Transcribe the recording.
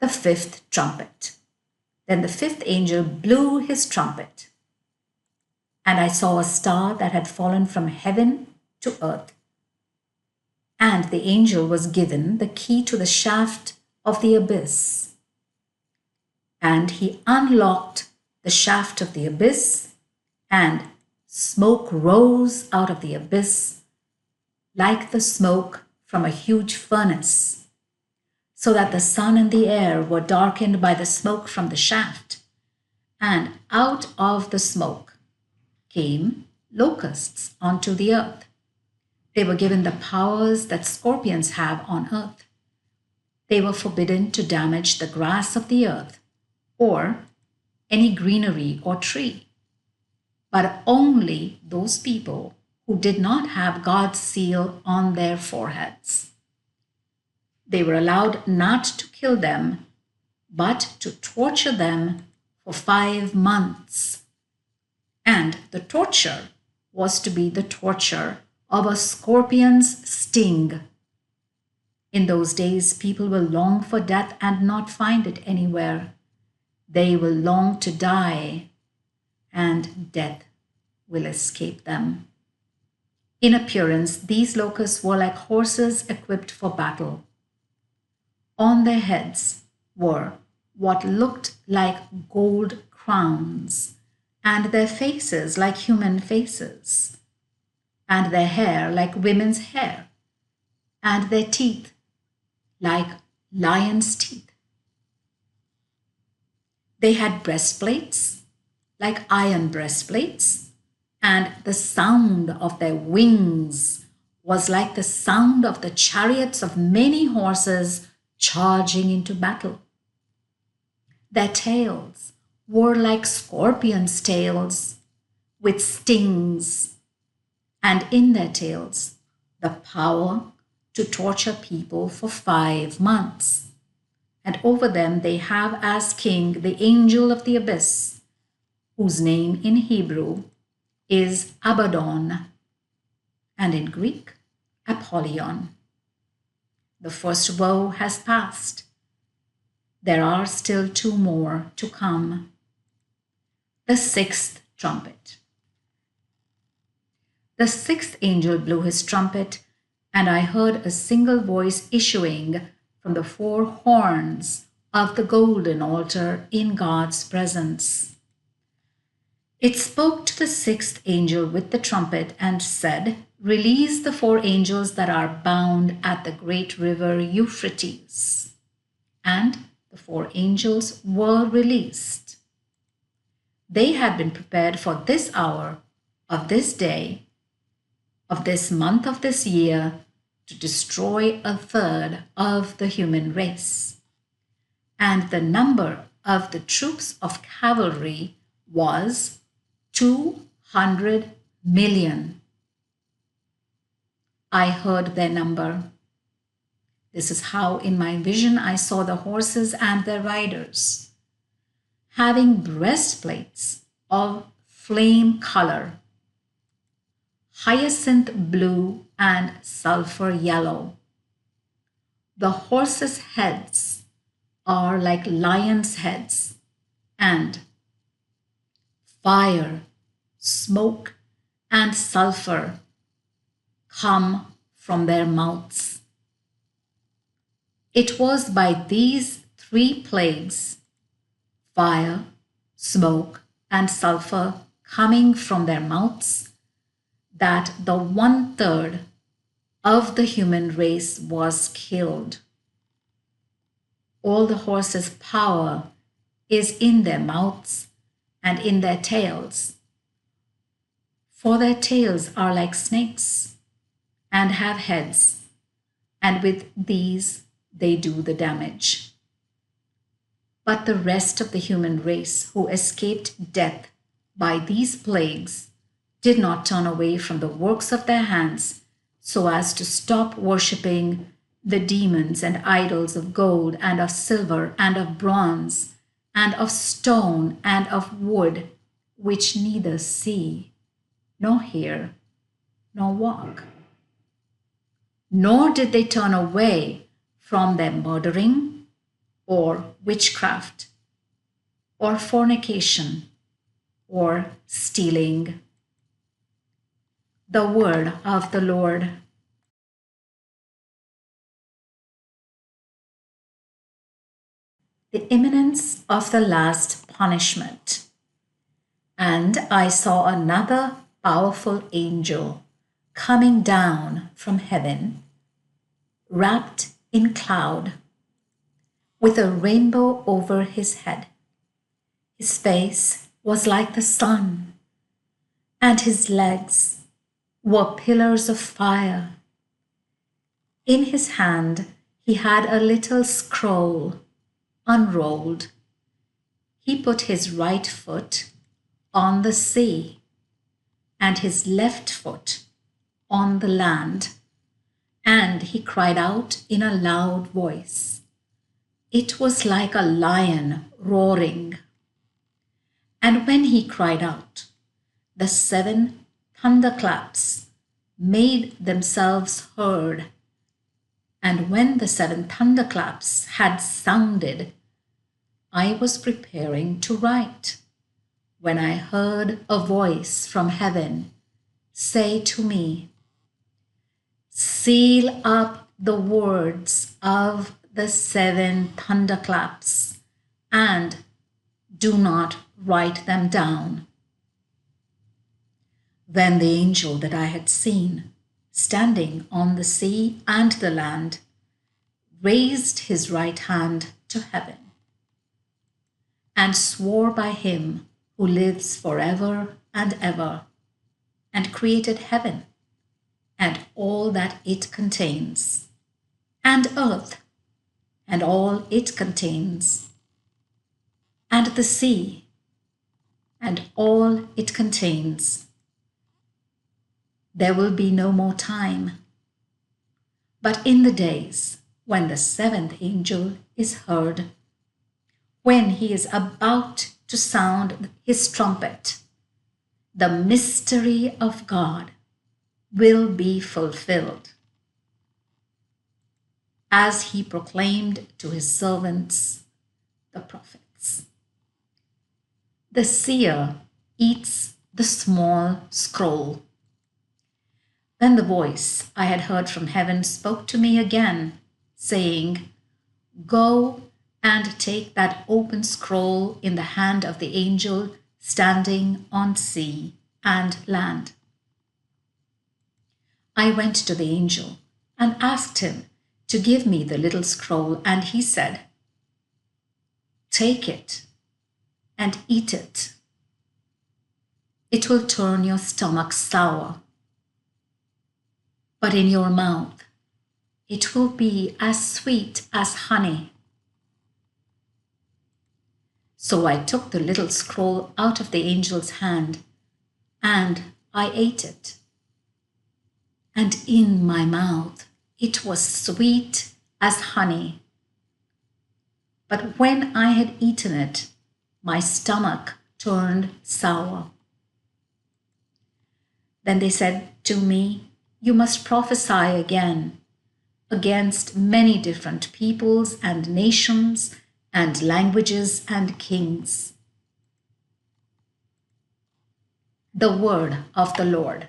the fifth trumpet. Then the fifth angel blew his trumpet, and I saw a star that had fallen from heaven to earth. And the angel was given the key to the shaft of the abyss. And he unlocked the shaft of the abyss, and smoke rose out of the abyss like the smoke from a huge furnace, so that the sun and the air were darkened by the smoke from the shaft. And out of the smoke came locusts onto the earth. They were given the powers that scorpions have on earth. They were forbidden to damage the grass of the earth or any greenery or tree, but only those people who did not have God's seal on their foreheads. They were allowed not to kill them, but to torture them for 5 months. And the torture was to be the torture of a scorpion's sting. In those days, people will long for death and not find it anywhere. They will long to die, and death will escape them. In appearance, these locusts were like horses equipped for battle. On their heads were what looked like gold crowns, and their faces like human faces, and their hair like women's hair, and their teeth like lions' teeth. They had breastplates like iron breastplates, and the sound of their wings was like the sound of the chariots of many horses charging into battle. Their tails were like scorpions' tails with stings, and in their tails the power to torture people for 5 months. And over them they have as king the angel of the abyss, whose name in Hebrew is Abaddon, and in Greek, Apollyon. The first woe has passed. There are still 2 more to come. The sixth trumpet. The sixth angel blew his trumpet, and I heard a single voice issuing from the 4 horns of the golden altar in God's presence. It spoke to the sixth angel with the trumpet and said, "Release the 4 angels that are bound at the great river Euphrates." And the 4 angels were released. They had been prepared for this hour of this day, of this month of this year, to destroy 1/3 of the human race. And the number of the troops of cavalry was 200 million. I heard their number. This is how in my vision I saw the horses and their riders, having breastplates of flame color, hyacinth blue and sulfur yellow. The horses' heads are like lions' heads, and fire, smoke, and sulfur come from their mouths. It was by these 3 plagues, fire, smoke, and sulfur coming from their mouths, that the 1/3 of the human race was killed. All the horses' power is in their mouths and in their tails, for their tails are like snakes and have heads, and with these they do the damage. But the rest of the human race who escaped death by these plagues did not turn away from the works of their hands so as to stop worshipping the demons and idols of gold and of silver and of bronze and of stone and of wood, which neither see, nor hear, nor walk. Nor did they turn away from their murdering, or witchcraft, or fornication, or stealing. The word of the Lord. The imminence of the last punishment. And I saw another powerful angel coming down from heaven, wrapped in cloud, with a rainbow over his head. His face was like the sun, and his legs were pillars of fire. In his hand he had a little scroll unrolled. He put his right foot on the sea and his left foot on the land, and he cried out in a loud voice. It was like a lion roaring. And when he cried out, the 7 thunderclaps made themselves heard. And when the 7 thunderclaps had sounded, I was preparing to write, when I heard a voice from heaven say to me, seal up the words of the 7 thunderclaps and do not write them down. Then the angel that I had seen, standing on the sea and the land, raised his right hand to heaven and swore by him who lives forever and ever, and created heaven and all that it contains, and earth and all it contains, and the sea and all it contains. There will be no more time. But in the days when the 7th angel is heard, when he is about to sound his trumpet, the mystery of God will be fulfilled, as he proclaimed to his servants, the prophets. The seer eats the small scroll. Then the voice I had heard from heaven spoke to me again, saying, go and take that open scroll in the hand of the angel standing on sea and land. I went to the angel and asked him to give me the little scroll, and he said, take it and eat it. It will turn your stomach sour, but in your mouth it will be as sweet as honey. So I took the little scroll out of the angel's hand, and I ate it. And in my mouth it was sweet as honey. But when I had eaten it, my stomach turned sour. Then they said to me, you must prophesy again against many different peoples and nations and languages and kings. The word of the Lord.